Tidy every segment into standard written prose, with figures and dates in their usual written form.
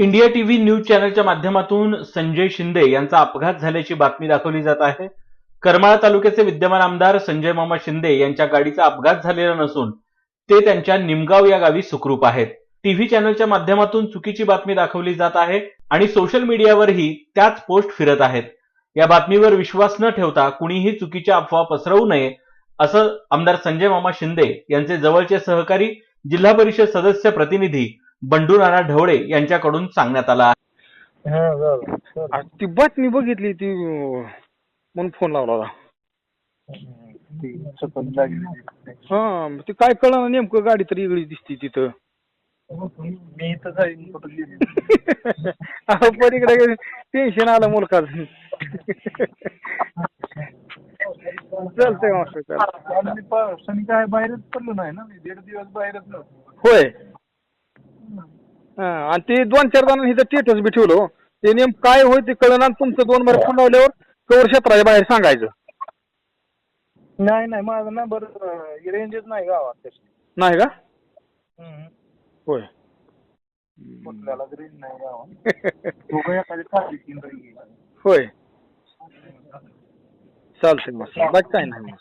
India TV news चॅनलच्या माध्यमातून संजय शिंदे यांचा अपघात झाल्याची बातमी दाखवली जात आहे। करमाळा तालुक्याचे विद्यमान आमदार संजय मामा शिंदे यांच्या गाडीचा अपघात झालेला नसून ते त्यांच्या निमगाव या गावी सुखरूप आहेत। टीव्ही चॅनलच्या माध्यमातून चुकीची बातमी दाखवली जात आहे आणि सोशल मीडियावरही त्याच पोस्ट फिरत आहेत। या बातमीवर विश्वास न ठेवता कुणीही चुकीच्या अफवा पसरवू नये असं आमदार संजय मामा शिंदे यांचे जवळचे सहकारी जिल्हा परिषद सदस्य प्रतिनिधी बंडू नाना ढवळे यांच्याकडून सांगण्यात आलं आहे। ती बातमी बघितली ती म्हणून फोन लावला होता। हा ते काय कळलं नेमकं, गाडी तर वेगळी दिसती तिथं। मी इथं जाईन पलीकडे टेन्शन आलं मुलकाच। चालतंय मास्टर, शनी काय बाहेरच पडलो नाही ना, मी 1.5 दिवस बाहेरच नव्हतो। होय। आणि ते 2-4 जणांनी इथं स्टेटस बी ठेवलं, ते नेमकं काय होय ते कळलं आणि तुमचं 2 बार फोन लावल्यावर कवर क्षेत्राच्या बाहेर सांगायचं नाही नाही, माझा नंबर रेंजच नाही गावात नाही का? होय, कुठल्याला रेंज नाही गावात। होय, चालतंय मग बाकी काय नाही।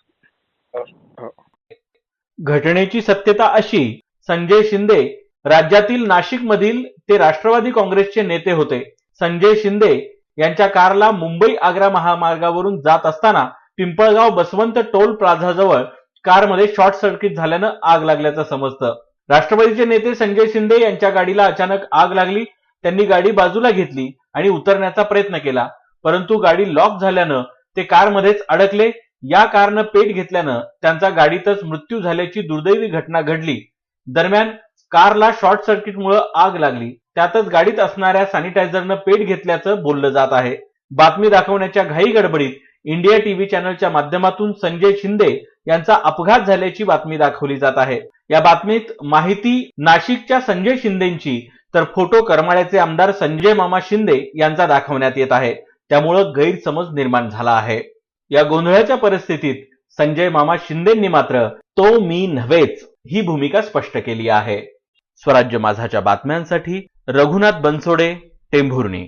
घटनेची सत्यता अशी, संजय शिंदे राज्यातील नाशिक मधील ते राष्ट्रवादी काँग्रेसचे नेते होते। संजय शिंदे यांच्या कारला मुंबई आग्रा महामार्गावरून जात असताना पिंपळगाव बसवंत टोल प्लाझा जवळ कारमध्ये शॉर्ट सर्किट झाल्यानं आग लागल्याचं समजतं। राष्ट्रवादीचे नेते संजय शिंदे यांच्या गाडीला अचानक आग लागली। त्यांनी गाडी बाजूला घेतली आणि उतरण्याचा प्रयत्न केला, परंतु गाडी लॉक झाल्यानं ते कारमध्येच अडकले। या कारनं पेट घेतल्यानं त्यांचा गाडीतच मृत्यू झाल्याची दुर्दैवी घटना घडली। दरम्यान कारला शॉर्ट सर्किटमुळे आग लागली, त्यातच गाडीत असणाऱ्या सॅनिटायझरनं पेट घेतल्याचं बोललं जात आहे। बातमी दाखवण्याच्या घाई गडबडीत इंडिया टीव्ही चॅनलच्या माध्यमातून संजय शिंदे यांचा अपघात झाल्याची बातमी दाखवली जात आहे। या बातमीत माहिती नाशिकच्या संजय शिंदेची तर फोटो करमाळ्याचे आमदार संजय मामा शिंदे यांचा दाखवण्यात येत आहे, त्यामुळे गैरसमज निर्माण झाला आहे। या गोंधळाच्या परिस्थितीत संजय मामा शिंदेंनी मात्र तो मी नव्हेच ही भूमिका स्पष्ट केली आहे। स्वराज्य माझाच्या बातम्यांसाठी रघुनाथ बनसोडे, टेंभुर्णी।